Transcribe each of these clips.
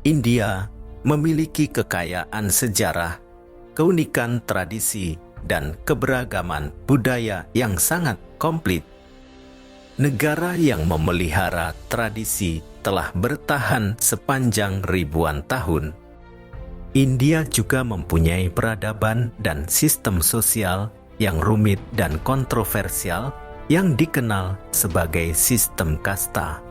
India memiliki kekayaan sejarah, keunikan tradisi, dan keberagaman budaya yang sangat komplit. Negara yang memelihara tradisi telah bertahan sepanjang ribuan tahun. India juga mempunyai peradaban dan sistem sosial yang rumit dan kontroversial yang dikenal sebagai sistem kasta.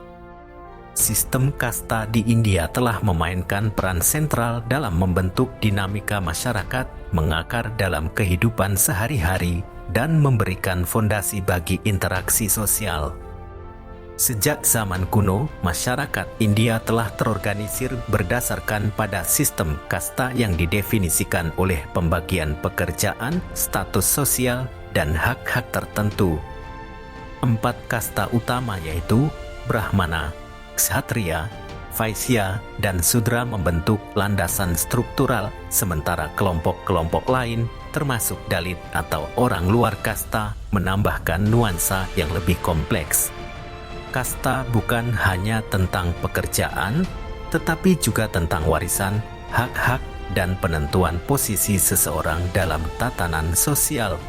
Sistem kasta di India telah memainkan peran sentral dalam membentuk dinamika masyarakat, mengakar dalam kehidupan sehari-hari, dan memberikan fondasi bagi interaksi sosial. Sejak zaman kuno, masyarakat India telah terorganisir berdasarkan pada sistem kasta yang didefinisikan oleh pembagian pekerjaan, status sosial, dan hak-hak tertentu. 4 kasta utama yaitu Brahmana, Kshatriya, Vaisya, dan Sudra membentuk landasan struktural, sementara kelompok-kelompok lain, termasuk Dalit atau orang luar kasta, menambahkan nuansa yang lebih kompleks. Kasta bukan hanya tentang pekerjaan, tetapi juga tentang warisan, hak-hak, dan penentuan posisi seseorang dalam tatanan sosial.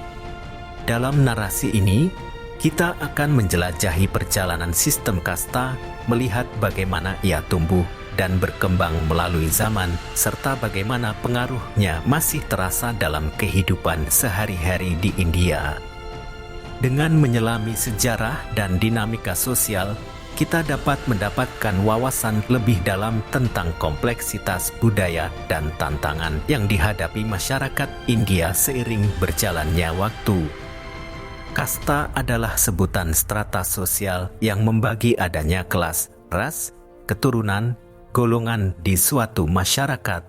Dalam narasi ini, kita akan menjelajahi perjalanan sistem kasta, melihat bagaimana ia tumbuh dan berkembang melalui zaman, serta bagaimana pengaruhnya masih terasa dalam kehidupan sehari-hari di India. Dengan menyelami sejarah dan dinamika sosial, kita dapat mendapatkan wawasan lebih dalam tentang kompleksitas budaya dan tantangan yang dihadapi masyarakat India seiring berjalannya waktu. Kasta adalah sebutan strata sosial yang membagi adanya kelas, ras, keturunan, golongan di suatu masyarakat.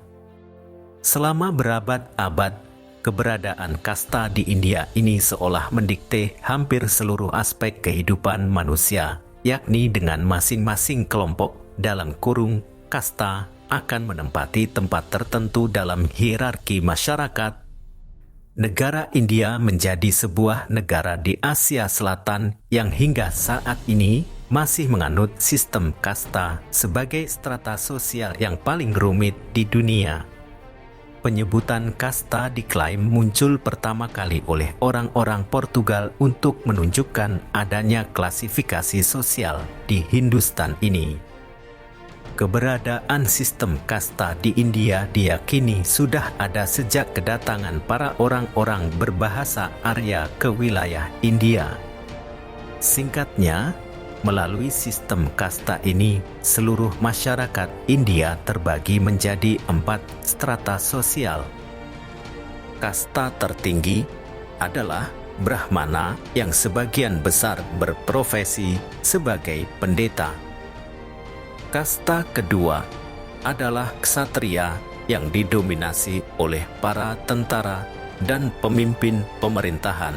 Selama berabad-abad, keberadaan kasta di India ini seolah mendikte hampir seluruh aspek kehidupan manusia, yakni dengan masing-masing kelompok dalam kurung kasta akan menempati tempat tertentu dalam hierarki masyarakat. Negara India menjadi sebuah negara di Asia Selatan yang hingga saat ini masih menganut sistem kasta sebagai strata sosial yang paling rumit di dunia. Penyebutan kasta diklaim muncul pertama kali oleh orang-orang Portugal untuk menunjukkan adanya klasifikasi sosial di Hindustan ini. Keberadaan sistem kasta di India diyakini sudah ada sejak kedatangan para orang-orang berbahasa Arya ke wilayah India. Singkatnya, melalui sistem kasta ini, seluruh masyarakat India terbagi menjadi 4 strata sosial. Kasta tertinggi adalah Brahmana yang sebagian besar berprofesi sebagai pendeta. Kasta kedua adalah Kshatriya yang didominasi oleh para tentara dan pemimpin pemerintahan.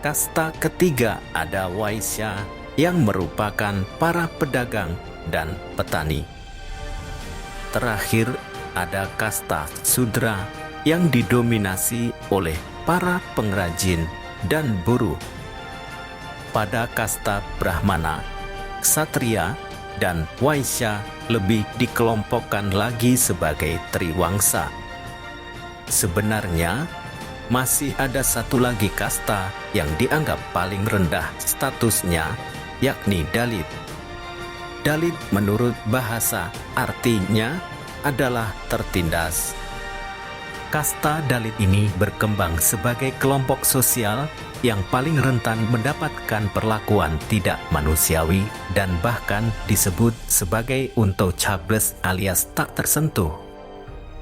Kasta ketiga ada Vaisya yang merupakan para pedagang dan petani. Terakhir ada kasta Sudra yang didominasi oleh para pengrajin dan buruh. Pada kasta Brahmana, Kshatriya, dan Vaisya lebih dikelompokkan lagi sebagai Triwangsa. Sebenarnya, masih ada satu lagi kasta yang dianggap paling rendah statusnya, yakni Dalit. Dalit menurut bahasa artinya adalah tertindas. Kasta Dalit ini berkembang sebagai kelompok sosial yang paling rentan mendapatkan perlakuan tidak manusiawi dan bahkan disebut sebagai untouchables alias tak tersentuh.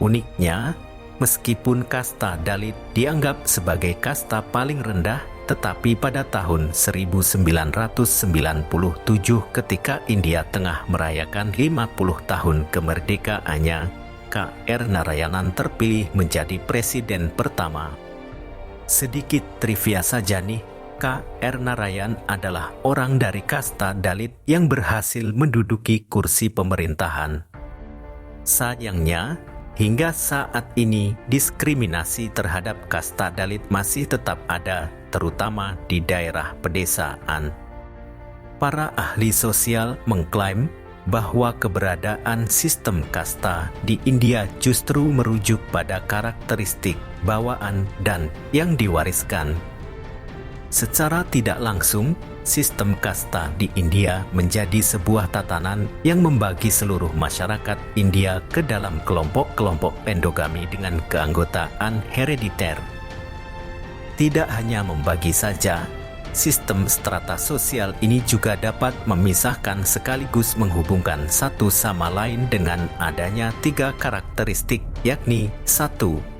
Uniknya, meskipun kasta Dalit dianggap sebagai kasta paling rendah, tetapi pada tahun 1997 ketika India tengah merayakan 50 tahun kemerdekaannya, K.R. Narayanan terpilih menjadi presiden pertama. Sedikit trivia saja nih, K.R. Narayan adalah orang dari kasta Dalit yang berhasil menduduki kursi pemerintahan. Sayangnya, hingga saat ini diskriminasi terhadap kasta Dalit masih tetap ada, terutama di daerah pedesaan. Para ahli sosial mengklaim bahwa keberadaan sistem kasta di India justru merujuk pada karakteristik bawaan dan yang diwariskan. Secara tidak langsung, sistem kasta di India menjadi sebuah tatanan yang membagi seluruh masyarakat India ke dalam kelompok-kelompok endogami dengan keanggotaan herediter. Tidak hanya membagi saja, sistem strata sosial ini juga dapat memisahkan sekaligus menghubungkan satu sama lain dengan adanya 3 karakteristik, yakni 1.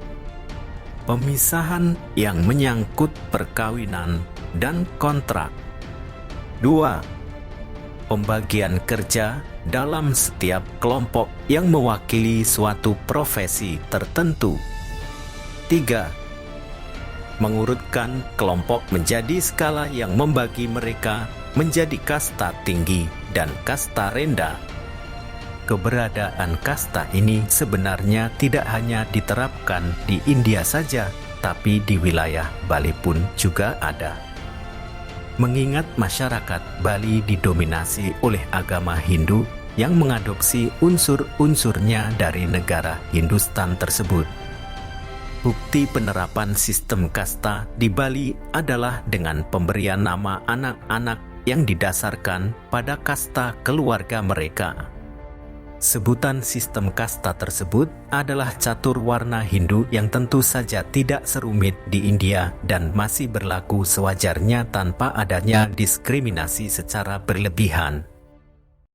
Pemisahan yang menyangkut perkawinan dan kontrak. 2. Pembagian kerja dalam setiap kelompok yang mewakili suatu profesi tertentu. 3. Mengurutkan kelompok menjadi skala yang membagi mereka menjadi kasta tinggi dan kasta rendah. Keberadaan kasta ini sebenarnya tidak hanya diterapkan di India saja, tapi di wilayah Bali pun juga ada. Mengingat masyarakat Bali didominasi oleh agama Hindu yang mengadopsi unsur-unsurnya dari negara Hindustan tersebut. Bukti penerapan sistem kasta di Bali adalah dengan pemberian nama anak-anak yang didasarkan pada kasta keluarga mereka. Sebutan sistem kasta tersebut adalah catur warna Hindu yang tentu saja tidak serumit di India dan masih berlaku sewajarnya tanpa adanya diskriminasi secara berlebihan.